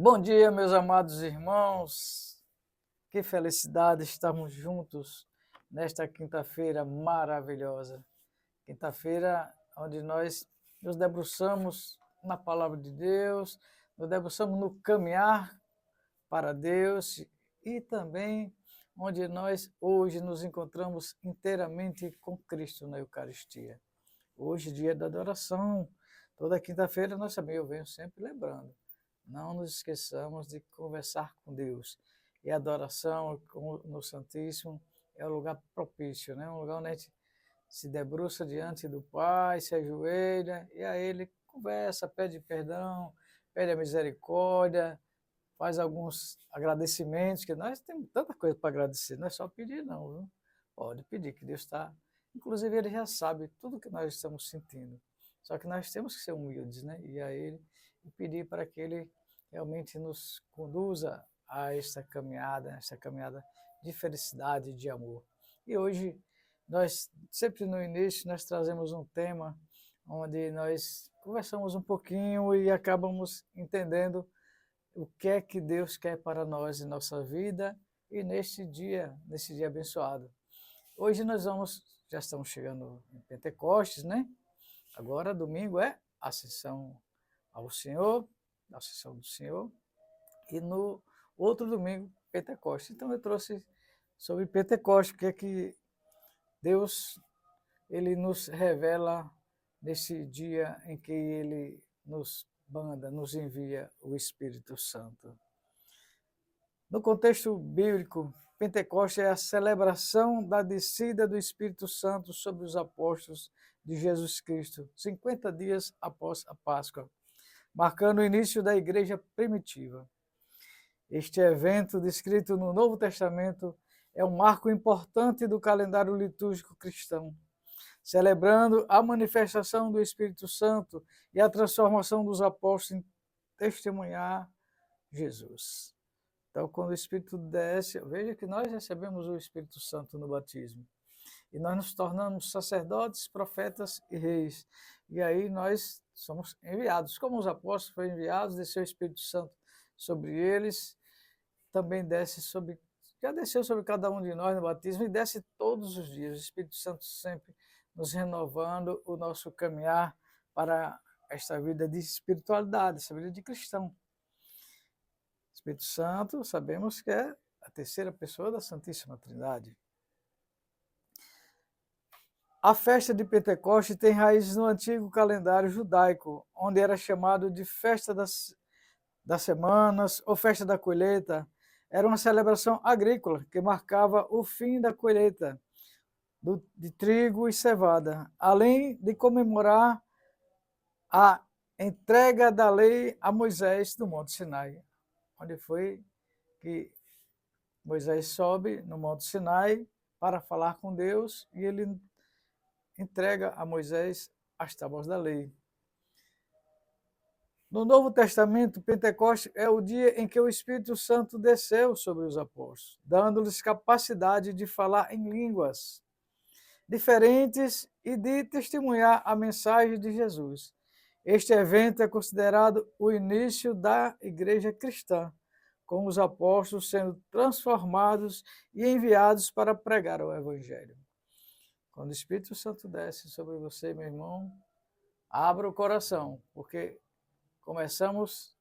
Bom dia, meus amados irmãos. Que felicidade estarmos juntos nesta quinta-feira maravilhosa. Quinta-feira onde nós nos debruçamos na palavra de Deus, nos debruçamos no caminhar para Deus e também onde nós hoje nos encontramos inteiramente com Cristo na Eucaristia. Hoje, dia da adoração, toda quinta-feira nós também eu venho sempre lembrando. Não nos esqueçamos de conversar com Deus. E a adoração no Santíssimo é um lugar propício, né? Um lugar onde a gente se debruça diante do Pai, se ajoelha, e aí ele conversa, pede perdão, pede a misericórdia, faz alguns agradecimentos, que nós temos tanta coisa para agradecer, não é só pedir não, viu? Pode pedir, que Deus está... Inclusive ele já sabe tudo que nós estamos sentindo, só que nós temos que ser humildes, né? E a ele e pedir para que ele realmente nos conduza a esta caminhada de felicidade e de amor. E hoje, nós, sempre no início, nós trazemos um tema onde nós conversamos um pouquinho e acabamos entendendo o que é que Deus quer para nós em nossa vida e neste dia abençoado. Hoje já estamos chegando em Pentecostes, né? Agora, domingo é Ascensão ao Senhor, a Ascensão do Senhor, e no outro domingo, Pentecostes. Então eu trouxe sobre Pentecostes, o que é que Deus ele nos revela nesse dia em que ele nos manda, nos envia o Espírito Santo. No contexto bíblico, Pentecostes é a celebração da descida do Espírito Santo sobre os apóstolos de Jesus Cristo, 50 dias após a Páscoa, marcando o início da igreja primitiva. Este evento, descrito no Novo Testamento, é um marco importante do calendário litúrgico cristão, celebrando a manifestação do Espírito Santo e a transformação dos apóstolos em testemunhar Jesus. Então, quando o Espírito desce, veja que nós recebemos o Espírito Santo no batismo. E nós nos tornamos sacerdotes, profetas e reis. E aí nós somos enviados. Como os apóstolos foram enviados, desceu o Espírito Santo sobre eles, também já desceu sobre cada um de nós no batismo e desce todos os dias. O Espírito Santo sempre nos renovando o nosso caminhar para esta vida de espiritualidade, essa vida de cristão. Espírito Santo, sabemos que é a terceira pessoa da Santíssima Trindade. A festa de Pentecostes tem raízes no antigo calendário judaico, onde era chamado de Festa das Semanas ou Festa da Colheita. Era uma celebração agrícola que marcava o fim da colheita de trigo e cevada, além de comemorar a entrega da lei a Moisés do Monte Sinai, onde foi que Moisés sobe no Monte Sinai para falar com Deus e ele entrega a Moisés as tábuas da lei. No Novo Testamento, Pentecostes é o dia em que o Espírito Santo desceu sobre os apóstolos, dando-lhes capacidade de falar em línguas diferentes e de testemunhar a mensagem de Jesus. Este evento é considerado o início da igreja cristã, com os apóstolos sendo transformados e enviados para pregar o Evangelho. Quando o Espírito Santo desce sobre você, meu irmão, abra o coração, porque começamos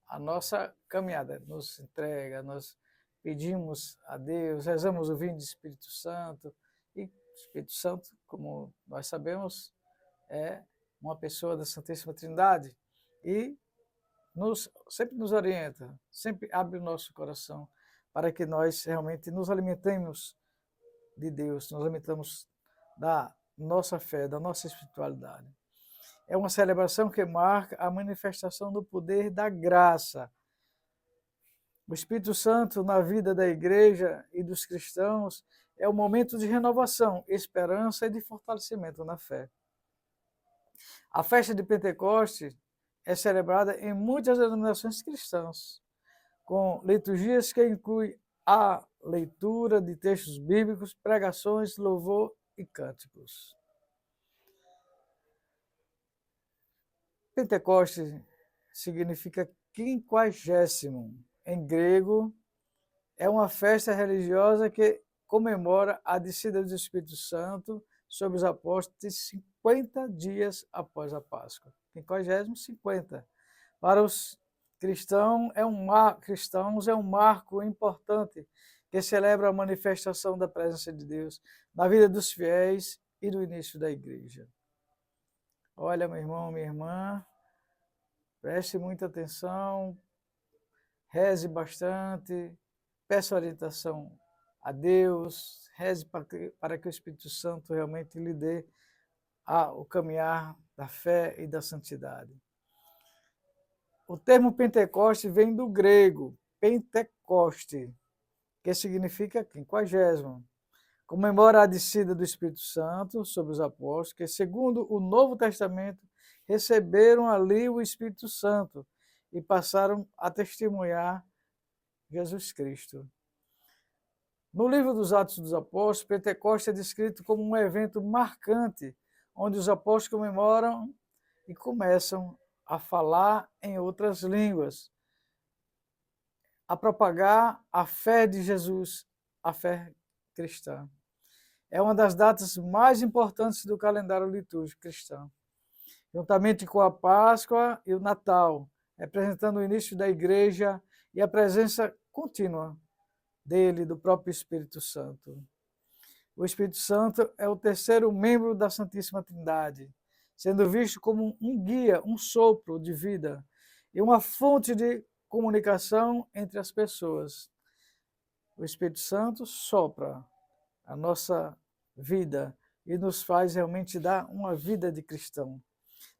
a nossa caminhada, nos entrega, nós pedimos a Deus, rezamos o vinho do Espírito Santo, e o Espírito Santo, como nós sabemos, é uma pessoa da Santíssima Trindade, e sempre nos orienta, sempre abre o nosso coração para que nós realmente nos alimentemos de Deus, nos alimentamos da nossa fé, da nossa espiritualidade. É uma celebração que marca a manifestação do poder da graça. O Espírito Santo na vida da igreja e dos cristãos é um momento de renovação, esperança e de fortalecimento na fé. A festa de Pentecostes é celebrada em muitas denominações cristãs, com liturgias que incluem a leitura de textos bíblicos, pregações, louvor e cânticos. Pentecostes significa quinquagésimo. Em grego, é uma festa religiosa que comemora a descida do Espírito Santo sobre os apóstolos 50 dias após a Páscoa. Quinquagésimo, 50. Para os cristãos é um marco importante que celebra a manifestação da presença de Deus na vida dos fiéis e do início da igreja. Olha, meu irmão, minha irmã, preste muita atenção, reze bastante, peça orientação a Deus, reze para que o Espírito Santo realmente lhe dê o caminhar da fé e da santidade. O termo Pentecoste vem do grego, Pentecoste, que significa quinquagésimo. Comemora a descida do Espírito Santo sobre os apóstolos, que, segundo o Novo Testamento, receberam ali o Espírito Santo e passaram a testemunhar Jesus Cristo. No livro dos Atos dos Apóstolos, Pentecostes é descrito como um evento marcante, onde os apóstolos comemoram e começam a falar em outras línguas, a propagar a fé de Jesus, a fé cristã. É uma das datas mais importantes do calendário litúrgico cristão, juntamente com a Páscoa e o Natal, representando o início da igreja e a presença contínua dele, do próprio Espírito Santo. O Espírito Santo é o terceiro membro da Santíssima Trindade, sendo visto como um guia, um sopro de vida e uma fonte de comunicação entre as pessoas. O Espírito Santo sopra a nossa vida e nos faz realmente dar uma vida de cristão.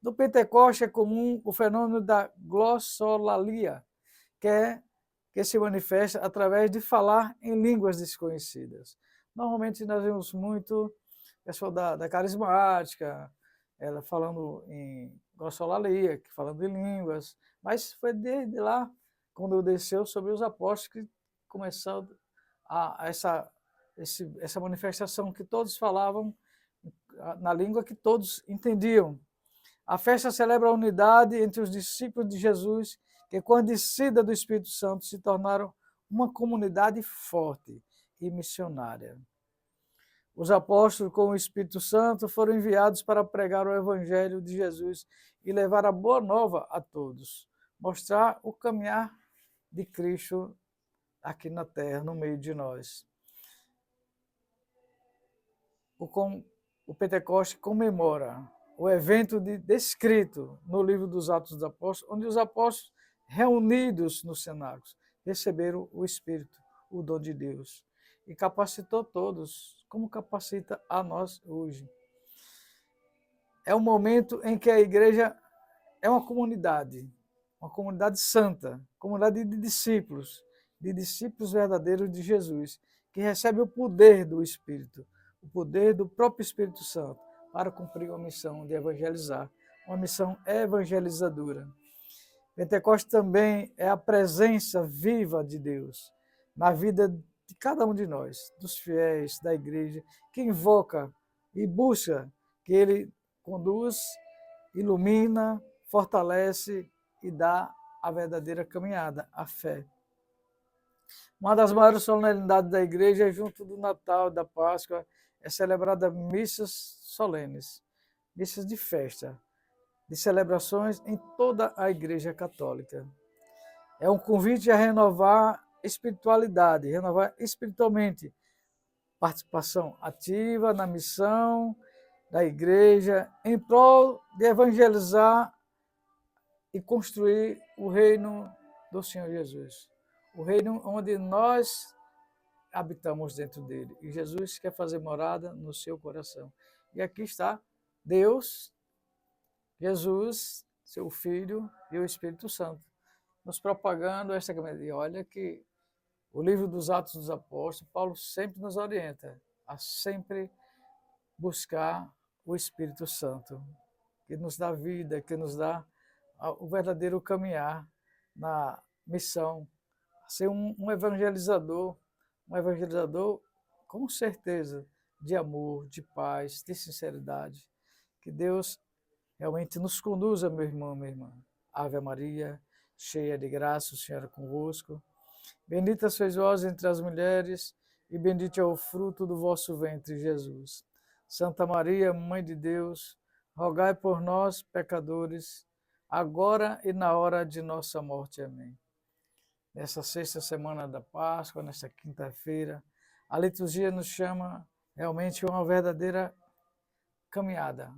No Pentecoste é comum o fenômeno da glossolalia, que se manifesta através de falar em línguas desconhecidas. Normalmente nós vemos muito pessoal da carismática, ela falando em glossolalia, falando em línguas, mas foi desde lá, quando desceu sobre os apóstolos, que começou essa manifestação que todos falavam na língua que todos entendiam. A festa celebra a unidade entre os discípulos de Jesus, que com a descida do Espírito Santo se tornaram uma comunidade forte e missionária. Os apóstolos, com o Espírito Santo, foram enviados para pregar o Evangelho de Jesus e levar a boa nova a todos, mostrar o caminhar de Cristo aqui na terra, no meio de nós. O Pentecoste comemora o evento descrito no livro dos Atos dos Apóstolos, onde os apóstolos, reunidos no cenáculo, receberam o Espírito, o dom de Deus, e capacitou todos, como capacita a nós hoje. É um momento em que a igreja é uma comunidade santa, comunidade de discípulos verdadeiros de Jesus, que recebe o poder do Espírito, o poder do próprio Espírito Santo, para cumprir uma missão de evangelizar, uma missão evangelizadora. Pentecostes também é a presença viva de Deus na vida de cada um de nós, dos fiéis, da igreja, que invoca e busca que Ele conduz, ilumina, fortalece e dá a verdadeira caminhada, a fé. Uma das maiores solenidades da igreja, junto do Natal e da Páscoa, é celebrada missas solenes, missas de festa, de celebrações em toda a Igreja Católica. É um convite a renovar espiritualidade, renovar espiritualmente, participação ativa na missão da igreja, em prol de evangelizar e construir o reino do Senhor Jesus. O reino onde nós habitamos dentro dele. E Jesus quer fazer morada no seu coração. E aqui está Deus, Jesus, seu Filho e o Espírito Santo, nos propagando esta caminhada. E olha que o livro dos Atos dos Apóstolos, Paulo sempre nos orienta a sempre buscar o Espírito Santo, que nos dá vida, que nos dá o verdadeiro caminhar na missão, ser um evangelizador com certeza de amor, de paz, de sinceridade. Que Deus realmente nos conduza, meu irmão, minha irmã, Ave Maria, cheia de graça, o Senhor é convosco. Bendita sois vós entre as mulheres, e bendito é o fruto do vosso ventre, Jesus. Santa Maria, Mãe de Deus, rogai por nós, pecadores, agora e na hora de nossa morte. Amém. Nessa sexta semana da Páscoa, nesta quinta-feira, a liturgia nos chama realmente uma verdadeira caminhada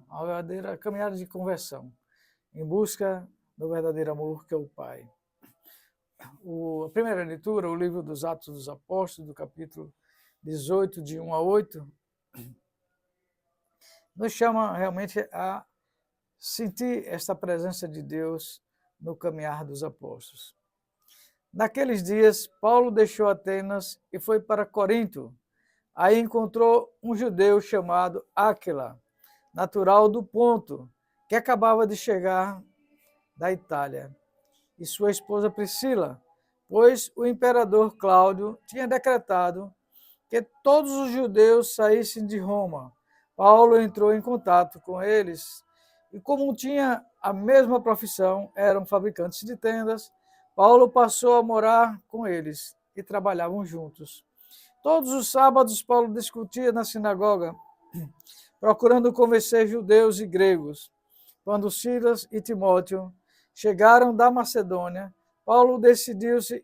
de conversão, em busca do verdadeiro amor que é o Pai. A primeira leitura, o livro dos Atos dos Apóstolos, do capítulo 18, de 1 a 8, nos chama realmente a sentir esta presença de Deus no caminhar dos apóstolos. Naqueles dias, Paulo deixou Atenas e foi para Corinto. Aí encontrou um judeu chamado Áquila, natural do Ponto, que acabava de chegar da Itália, e sua esposa Priscila, pois o imperador Cláudio tinha decretado que todos os judeus saíssem de Roma. Paulo entrou em contato com eles e, como tinha a mesma profissão, eram fabricantes de tendas, Paulo passou a morar com eles e trabalhavam juntos. Todos os sábados, Paulo discutia na sinagoga, procurando convencer judeus e gregos. Quando Silas e Timóteo chegaram da Macedônia, Paulo decidiu-se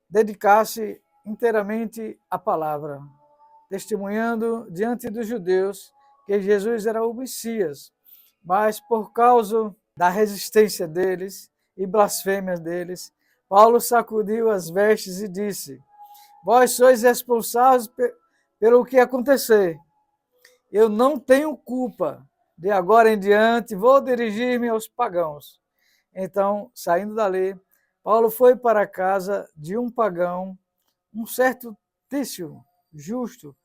dedicar-se inteiramente à palavra, testemunhando diante dos judeus que Jesus era o Messias, mas por causa da resistência deles e blasfêmias deles, Paulo sacudiu as vestes e disse: vós sois responsáveis pelo que acontecer. Eu não tenho culpa. De agora em diante, vou dirigir-me aos pagãos. Então, saindo dali, Paulo foi para a casa de um pagão, um certo Tício, justo,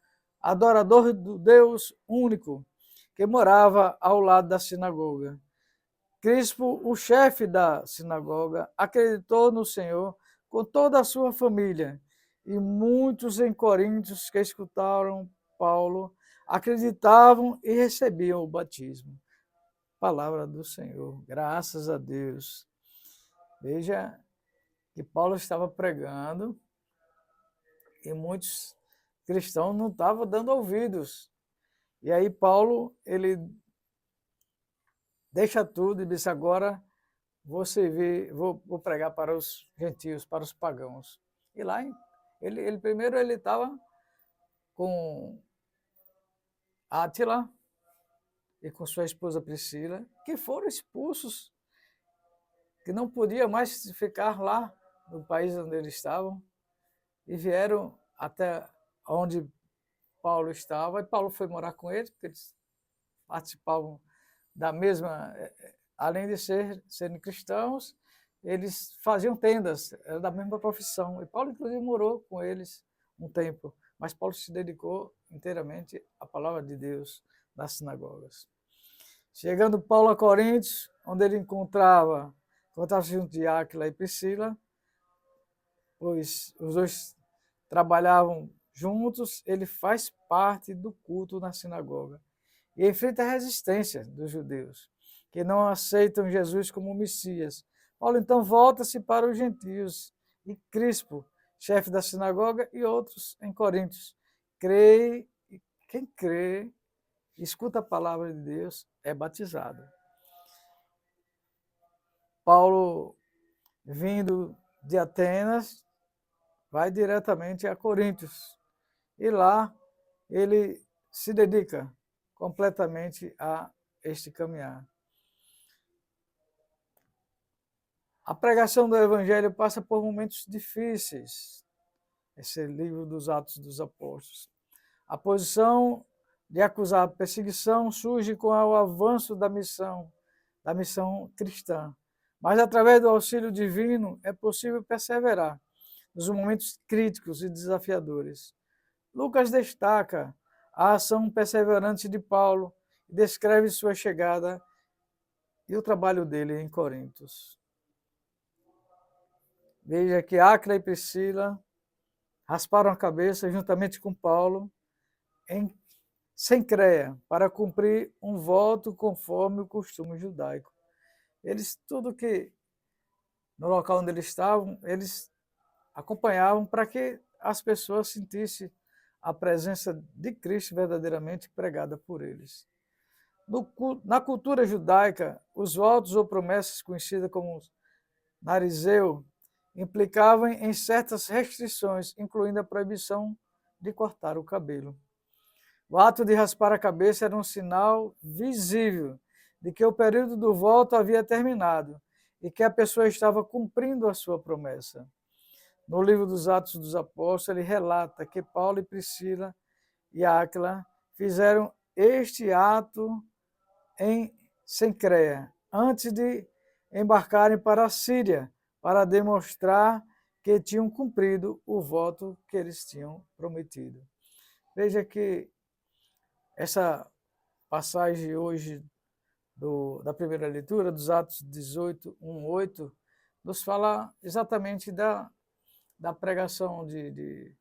adorador do Deus único, que morava ao lado da sinagoga. Crispo, o chefe da sinagoga, acreditou no Senhor com toda a sua família, e muitos em Coríntios que escutaram Paulo acreditavam e recebiam o batismo. Palavra do Senhor, graças a Deus. Veja que Paulo estava pregando e muitos cristãos não estavam dando ouvidos. E aí Paulo, ele deixa tudo e disse: agora vou servir, vou pregar para os gentios, para os pagãos. E lá, primeiro ele estava com Átila e com sua esposa Priscila, que foram expulsos, que não podia mais ficar lá no país onde eles estavam, e vieram até onde Paulo estava, e Paulo foi morar com eles, porque eles participavam da mesma, além de serem cristãos, eles faziam tendas, era da mesma profissão, e Paulo inclusive morou com eles um tempo, mas Paulo se dedicou inteiramente à palavra de Deus nas sinagogas. Chegando Paulo a Coríntios, onde ele encontrava-se junto de Áquila e Priscila, pois os dois trabalhavam juntos, ele faz parte do culto na sinagoga e enfrenta a resistência dos judeus, que não aceitam Jesus como Messias. Paulo então volta-se para os gentios, e Crispo, chefe da sinagoga, e outros em Coríntios. Quem crê, escuta a palavra de Deus, é batizado. Paulo, vindo de Atenas, vai diretamente a Coríntios, e lá ele se dedica completamente a este caminhar. A pregação do Evangelho passa por momentos difíceis, esse livro dos Atos dos Apóstolos. A posição de acusar a perseguição surge com o avanço da missão cristã. Mas, através do auxílio divino, é possível perseverar nos momentos críticos e desafiadores. Lucas destaca a ação perseverante de Paulo e descreve sua chegada e o trabalho dele em Coríntios. Veja que Áquila e Priscila rasparam a cabeça juntamente com Paulo em Cencreia para cumprir um voto conforme o costume judaico. tudo que no local onde eles estavam, eles acompanhavam para que as pessoas sentissem a presença de Cristo verdadeiramente pregada por eles. Na cultura judaica, os votos ou promessas conhecidas como narizeu implicavam em certas restrições, incluindo a proibição de cortar o cabelo. O ato de raspar a cabeça era um sinal visível de que o período do voto havia terminado e que a pessoa estava cumprindo a sua promessa. No livro dos Atos dos Apóstolos, ele relata que Paulo e Priscila e Áquila fizeram este ato em Cencreia, antes de embarcarem para a Síria, para demonstrar que tinham cumprido o voto que eles tinham prometido. Veja que essa passagem hoje da primeira leitura, dos Atos 18, 1, 8, nos fala exatamente da pregação de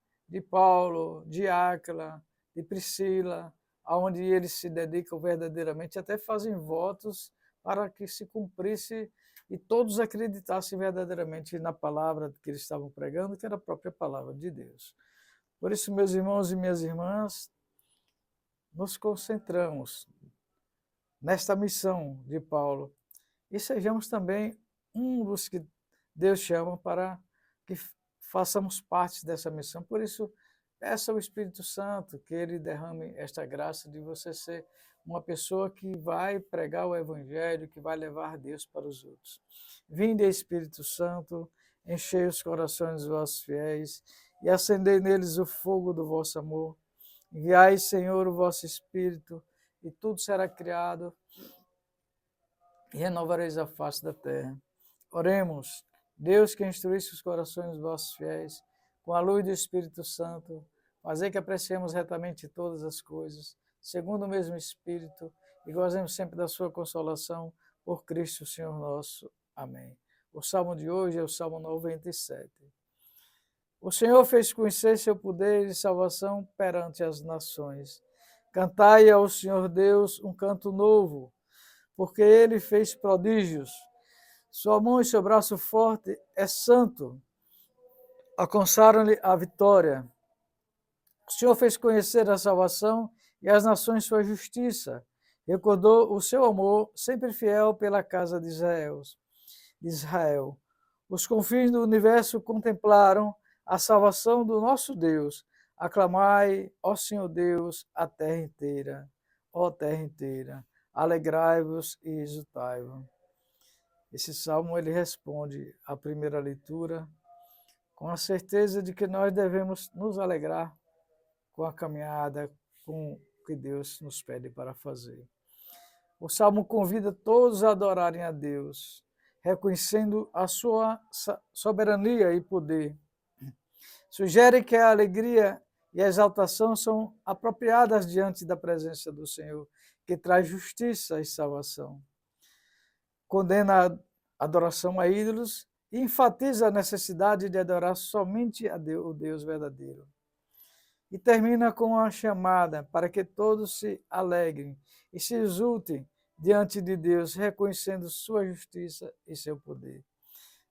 Paulo, de Áquila, de Priscila, onde eles se dedicam verdadeiramente, até fazem votos para que se cumprisse e todos acreditassem verdadeiramente na palavra que eles estavam pregando, que era a própria palavra de Deus. Por isso, meus irmãos e minhas irmãs, nos concentramos nesta missão de Paulo e sejamos também um dos que Deus chama para que façamos parte dessa missão. Por isso, peça ao Espírito Santo que ele derrame esta graça de você ser uma pessoa que vai pregar o Evangelho, que vai levar Deus para os outros. Vinde, Espírito Santo, enchei os corações dos vossos fiéis e acendei neles o fogo do vosso amor. Enviai, Senhor, o vosso Espírito, e tudo será criado, e renovareis a face da terra. Oremos. Deus, que instruísse os corações dos vossos fiéis, com a luz do Espírito Santo, fazer que apreciemos retamente todas as coisas, segundo o mesmo Espírito, e gozemos sempre da sua consolação, por Cristo Senhor nosso. Amém. O salmo de hoje é o Salmo 97. O Senhor fez conhecer seu poder de salvação perante as nações. Cantai ao Senhor Deus um canto novo, porque ele fez prodígios. Sua mão e seu braço forte é santo. Alcançaram-lhe a vitória. O Senhor fez conhecer a salvação e as nações sua justiça. Recordou o seu amor, sempre fiel pela casa de Israel. Os confins do universo contemplaram a salvação do nosso Deus. Aclamai, ó Senhor Deus, a terra inteira. Ó terra inteira, alegrai-vos e exultai-vos. Esse salmo ele responde à primeira leitura com a certeza de que nós devemos nos alegrar com a caminhada, com o que Deus nos pede para fazer. O salmo convida todos a adorarem a Deus, reconhecendo a sua soberania e poder. Sugere que a alegria e a exaltação são apropriadas diante da presença do Senhor, que traz justiça e salvação. Condena a adoração a ídolos e enfatiza a necessidade de adorar somente a Deus, o Deus verdadeiro. E termina com a chamada para que todos se alegrem e se exultem diante de Deus, reconhecendo sua justiça e seu poder.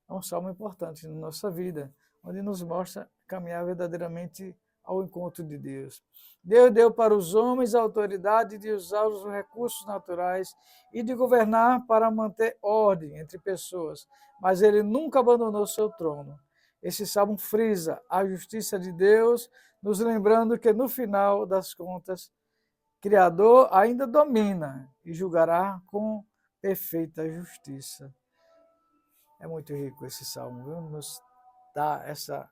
É um salmo importante na nossa vida, onde nos mostra caminhar verdadeiramente ao encontro de Deus. Deus deu para os homens a autoridade de usar os recursos naturais e de governar para manter ordem entre pessoas, mas ele nunca abandonou seu trono. Esse salmo frisa a justiça de Deus, nos lembrando que no final das contas, o Criador ainda domina e julgará com perfeita justiça. É muito rico esse salmo, viu? Nos dá essa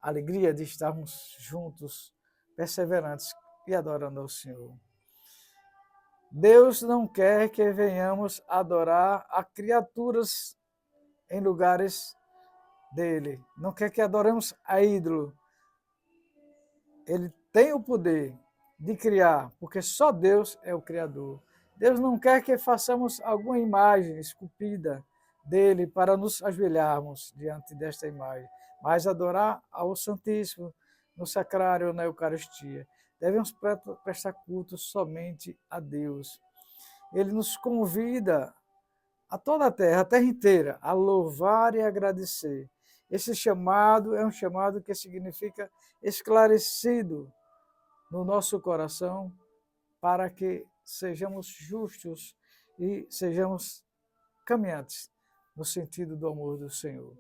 alegria de estarmos juntos, perseverantes e adorando ao Senhor. Deus não quer que venhamos adorar a criaturas em lugares dele. Não quer que adoremos a ídolo. Ele tem o poder de criar, porque só Deus é o Criador. Deus não quer que façamos alguma imagem esculpida dele para nos ajoelharmos diante desta imagem, mas adorar ao Santíssimo no sacrário, na Eucaristia. Devemos prestar culto somente a Deus. Ele nos convida a toda a terra inteira, a louvar e agradecer. Esse chamado é um chamado que significa esclarecido no nosso coração para que sejamos justos e sejamos caminhantes no sentido do amor do Senhor.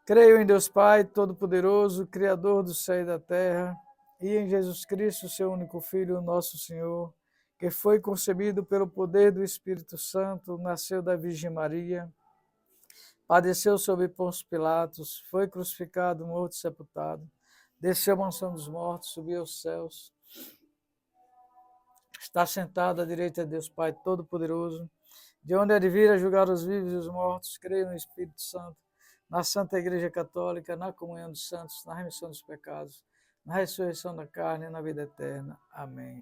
Creio em Deus Pai Todo-Poderoso, Criador do céu e da terra, e em Jesus Cristo, seu único Filho, nosso Senhor, que foi concebido pelo poder do Espírito Santo, nasceu da Virgem Maria, padeceu sob Pôncio Pilatos, foi crucificado, morto e sepultado, desceu à mansão dos mortos, subiu aos céus, está sentado à direita de Deus Pai Todo-Poderoso, de onde há de vir a julgar os vivos e os mortos. Creio no Espírito Santo, na Santa Igreja Católica, na comunhão dos santos, na remissão dos pecados, na ressurreição da carne e na vida eterna. Amém.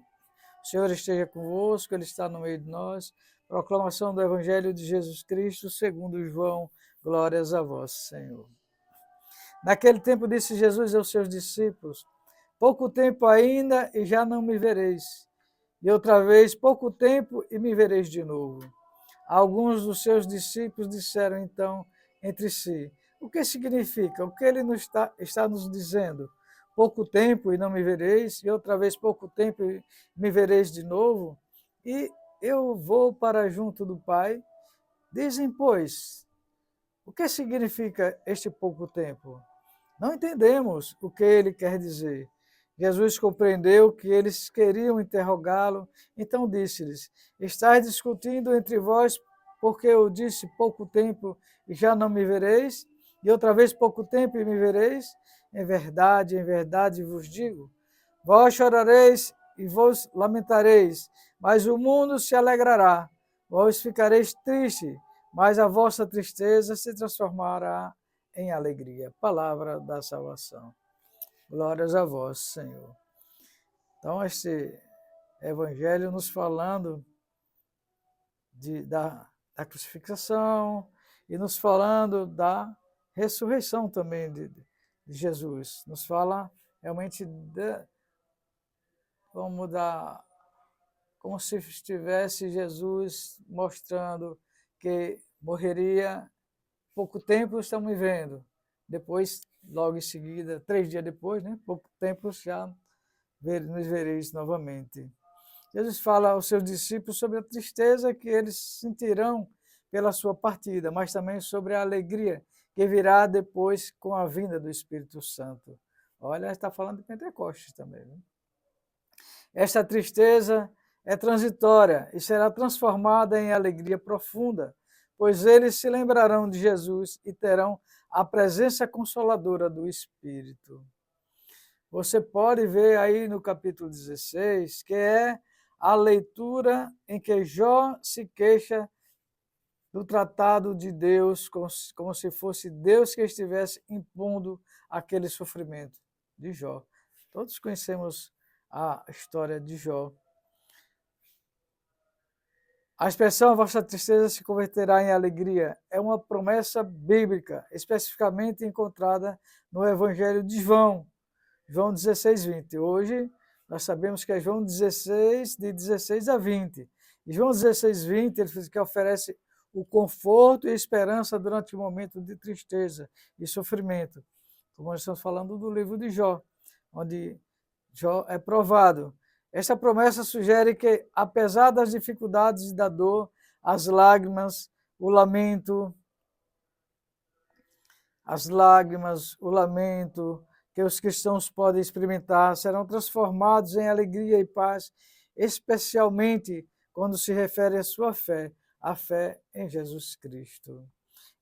O Senhor esteja convosco, Ele está no meio de nós. Proclamação do Evangelho de Jesus Cristo, segundo João. Glórias a vós, Senhor. Naquele tempo disse Jesus aos seus discípulos: pouco tempo ainda e já não me vereis. E outra vez, pouco tempo e me vereis de novo. Alguns dos seus discípulos disseram então entre si: o que significa? O que ele está nos dizendo? Pouco tempo e não me vereis, e outra vez pouco tempo e me vereis de novo, e eu vou para junto do Pai. Dizem, pois, o que significa este pouco tempo? Não entendemos o que ele quer dizer. Jesus compreendeu que eles queriam interrogá-lo, então disse-lhes: estáis discutindo entre vós porque eu disse pouco tempo e já não me vereis, e outra vez pouco tempo e me vereis? Em verdade vos digo, vós chorareis e vos lamentareis, mas o mundo se alegrará. Vós ficareis tristes, mas a vossa tristeza se transformará em alegria. Palavra da salvação. Glórias a vós, Senhor. Então, este evangelho nos falando da crucificação e nos falando da ressurreição também de Jesus. Nos fala realmente como se estivesse Jesus mostrando que morreria pouco tempo, estamos me vendo. Depois, logo em seguida, 3 dias depois, né? Pouco tempo já nos vereis novamente. Jesus fala aos seus discípulos sobre a tristeza que eles sentirão pela sua partida, mas também sobre a alegria que virá depois com a vinda do Espírito Santo. Olha, está falando de Pentecostes também. Né? Esta tristeza é transitória e será transformada em alegria profunda, pois eles se lembrarão de Jesus e terão a presença consoladora do Espírito. Você pode ver aí no capítulo 16, que é a leitura em que Jó se queixa do tratado de Deus, como se fosse Deus que estivesse impondo aquele sofrimento de Jó. Todos conhecemos a história de Jó. A expressão "a vossa tristeza se converterá em alegria" é uma promessa bíblica, especificamente encontrada no Evangelho de João 16, 20. Hoje, nós sabemos que é João 16, de 16 a 20. E João 16, 20, ele diz que oferece o conforto e a esperança durante o momento de tristeza e sofrimento. Como nós estamos falando do livro de Jó, onde Jó é provado. Esta promessa sugere que, apesar das dificuldades e da dor, as lágrimas, o lamento, que os cristãos podem experimentar serão transformados em alegria e paz, especialmente quando se refere à sua fé, a fé em Jesus Cristo.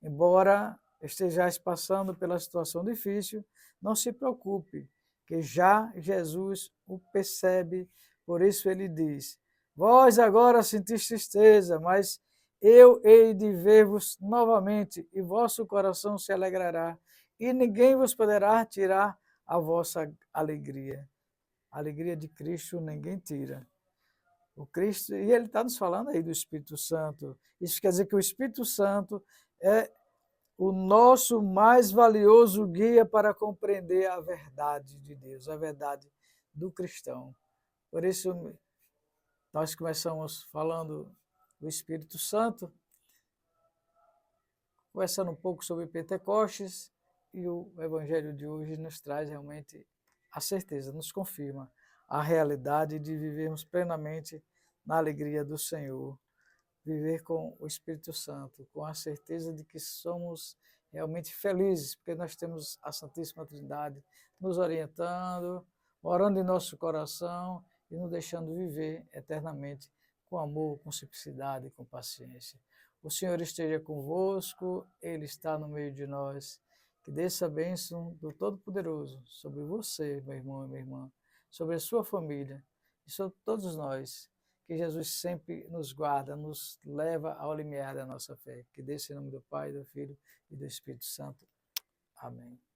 Embora estejais passando pela situação difícil, não se preocupe, que já Jesus o percebe, por isso ele diz: vós agora sentis tristeza, mas eu hei de ver-vos novamente, e vosso coração se alegrará, e ninguém vos poderá tirar a vossa alegria. A alegria de Cristo ninguém tira. O Cristo, e ele está nos falando aí do Espírito Santo. Isso quer dizer que o Espírito Santo é o nosso mais valioso guia para compreender a verdade de Deus, a verdade do cristão. Por isso, nós começamos falando do Espírito Santo, conversando um pouco sobre Pentecostes, e o Evangelho de hoje nos traz realmente a certeza, nos confirma a realidade de vivermos plenamente na alegria do Senhor, viver com o Espírito Santo, com a certeza de que somos realmente felizes, porque nós temos a Santíssima Trindade nos orientando, morando em nosso coração e nos deixando viver eternamente com amor, com simplicidade e com paciência. O Senhor esteja convosco, Ele está no meio de nós. Que desça a bênção do Todo-Poderoso sobre você, meu irmão e minha irmã, sobre a sua família e sobre todos nós. Que Jesus sempre nos guarda, nos leva ao limiar da nossa fé. Que desça em nome do Pai, do Filho e do Espírito Santo. Amém.